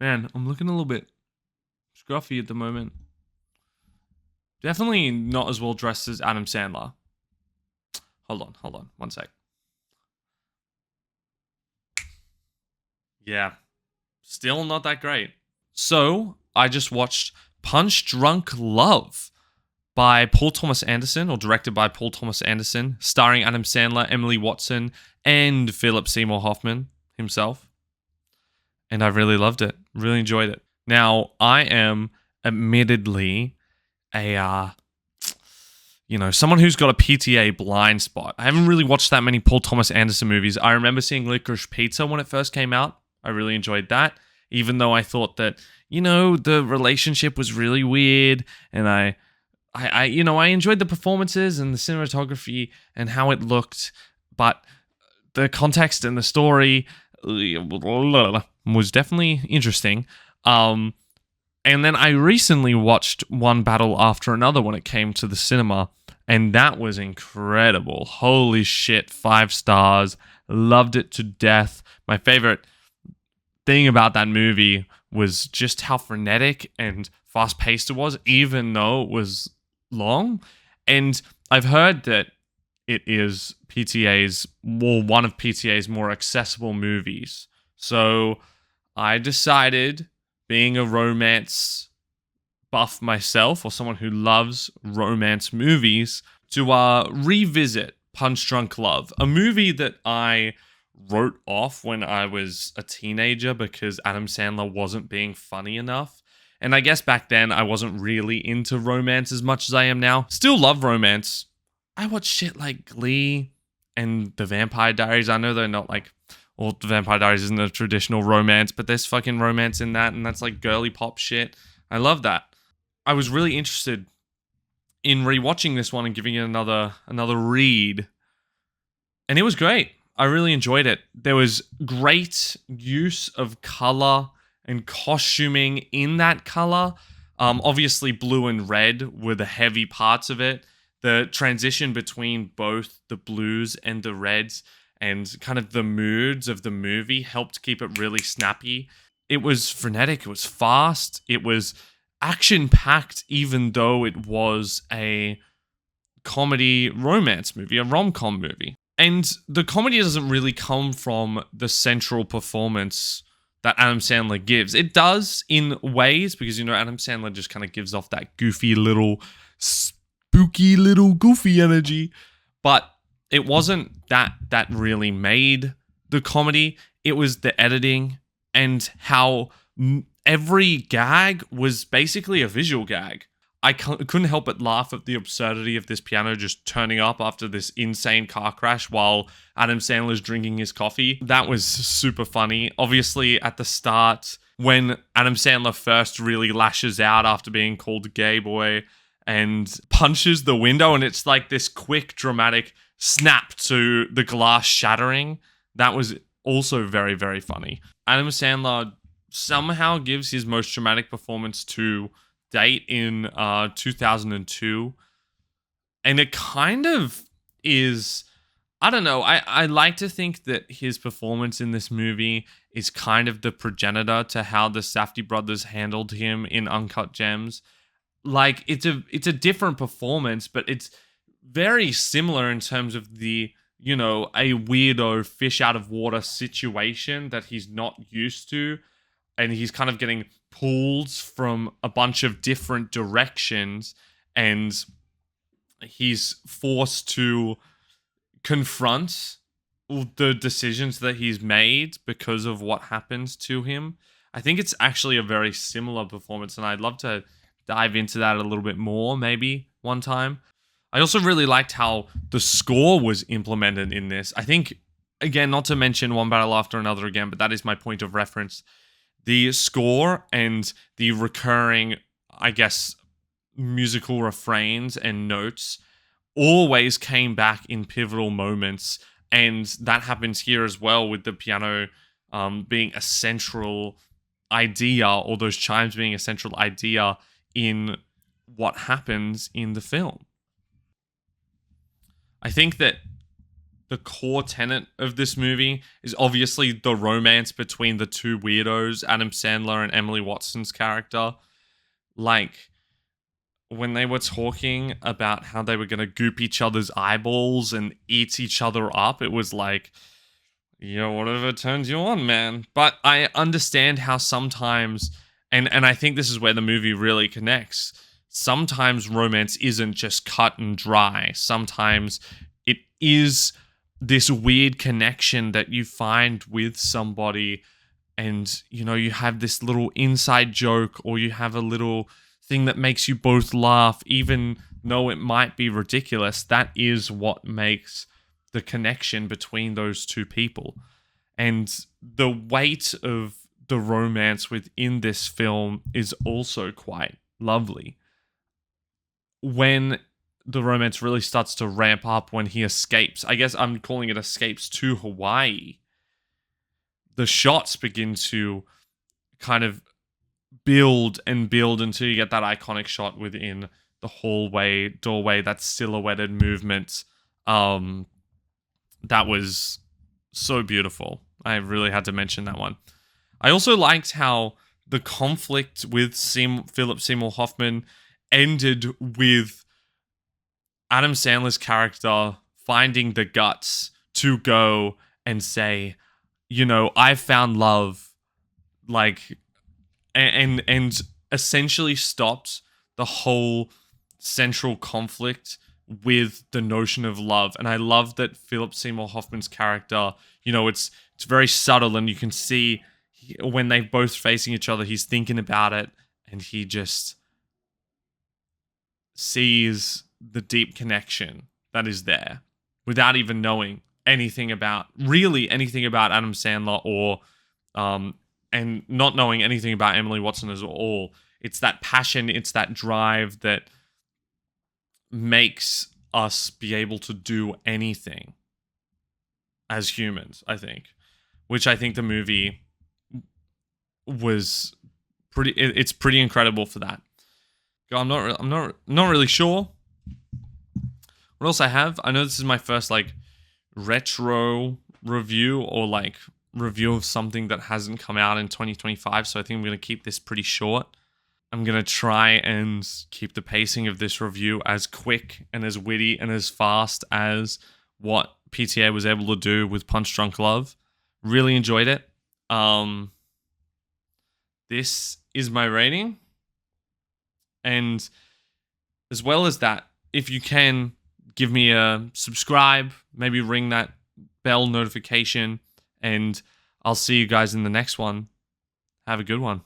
Man, I'm looking a little bit scruffy at the moment. Definitely not as well dressed as Adam Sandler. Hold on, one sec. Yeah, still not that great. So, I just watched Punch Drunk Love by Paul Thomas Anderson, or directed by Paul Thomas Anderson, starring Adam Sandler, Emily Watson, and Philip Seymour Hoffman himself. And I really loved it. Really enjoyed it. Now, I am admittedly a someone who's got a PTA blind spot. I haven't really watched that many Paul Thomas Anderson movies. I remember seeing Licorice Pizza when it first came out. I really enjoyed that, even though I thought that, the relationship was really weird, and I enjoyed the performances and the cinematography and how it looked, but the context and the story was definitely interesting. And then I recently watched One Battle After Another when it came to the cinema, and that was incredible. Holy shit, 5 stars. Loved it to death. My favorite thing about that movie was just how frenetic and fast-paced it was, even though it was long. And I've heard that it is one of PTA's more accessible movies. So I decided, being a romance buff myself, or someone who loves romance movies, to revisit Punch Drunk Love, a movie that I wrote off when I was a teenager because Adam Sandler wasn't being funny enough. And I guess back then I wasn't really into romance as much as I am now. Still love romance. I watch shit like Glee and The Vampire Diaries. I know they're not like, well, The Vampire Diaries isn't a traditional romance, but there's fucking romance in that, and that's like girly pop shit. I love that. I was really interested in rewatching this one and giving it another read. And it was great. I really enjoyed it. There was great use of color and costuming in that color. Obviously, blue and red were the heavy parts of it. The transition between both the blues and the reds and kind of the moods of the movie helped keep it really snappy. It was frenetic. It was fast. It was action-packed, even though it was a comedy romance movie, a rom-com movie. And the comedy doesn't really come from the central performance that Adam Sandler gives. It does in ways, because, Adam Sandler just kind of gives off that goofy little, spooky little goofy energy. But it wasn't that really made the comedy. It was the editing and how every gag was basically a visual gag. I couldn't help but laugh at the absurdity of this piano just turning up after this insane car crash while Adam Sandler's drinking his coffee. That was super funny. Obviously, at the start, when Adam Sandler first really lashes out after being called a gay boy and punches the window, and it's like this quick, dramatic snap to the glass shattering. That was also very, very funny. Adam Sandler somehow gives his most dramatic performance to date in 2002, and it kind of is, I don't know, I like to think that his performance in this movie is kind of the progenitor to how the Safdie brothers handled him in Uncut Gems. Like, it's a different performance, but it's very similar in terms of the, a weirdo fish out of water situation that he's not used to, and he's kind of getting pulled from a bunch of different directions, and he's forced to confront the decisions that he's made because of what happens to him. I think it's actually a very similar performance, and I'd love to dive into that a little bit more maybe one time. I also really liked how the score was implemented in this. I think, again, not to mention One Battle After Another again, but that is my point of reference. The score and the recurring, I guess, musical refrains and notes always came back in pivotal moments. And that happens here as well, with the piano being a central idea, or those chimes being a central idea in what happens in the film. I think that the core tenet of this movie is obviously the romance between the two weirdos, Adam Sandler and Emily Watson's character. Like, when they were talking about how they were going to goop each other's eyeballs and eat each other up, it was like, yeah, whatever turns you on, man. But I understand how sometimes, and I think this is where the movie really connects, sometimes romance isn't just cut and dry. Sometimes it is this weird connection that you find with somebody, and, you know, you have this little inside joke, or you have a little thing that makes you both laugh, even though it might be ridiculous. That is what makes the connection between those two people. And the weight of the romance within this film is also quite lovely. When the romance really starts to ramp up, when he escapes, I guess I'm calling it escapes to Hawaii, the shots begin to kind of build and build until you get that iconic shot within the hallway doorway, that silhouetted movement. That was so beautiful. I really had to mention that one. I also liked how the conflict with Philip Seymour Hoffman ended with Adam Sandler's character finding the guts to go and say, you know, I found love, like, and essentially stopped the whole central conflict with the notion of love. And I love that Philip Seymour Hoffman's character, you know, it's very subtle, and you can see when they're both facing each other, he's thinking about it, and he just sees the deep connection that is there without even knowing anything about Adam Sandler, or and not knowing anything about Emily Watson at all. It's that passion, it's that drive that makes us be able to do anything as humans, I think. Which I think the movie was it's pretty incredible for that. I'm not really sure what else I have. I know this is my first like retro review, or like review of something that hasn't come out in 2025, so I think I'm going to keep this pretty short. I'm going to try and keep the pacing of this review as quick and as witty and as fast as what PTA was able to do with Punch Drunk Love. Really enjoyed it. This is my rating. And as well as that, if you can, give me a subscribe, maybe ring that bell notification, and I'll see you guys in the next one. Have a good one.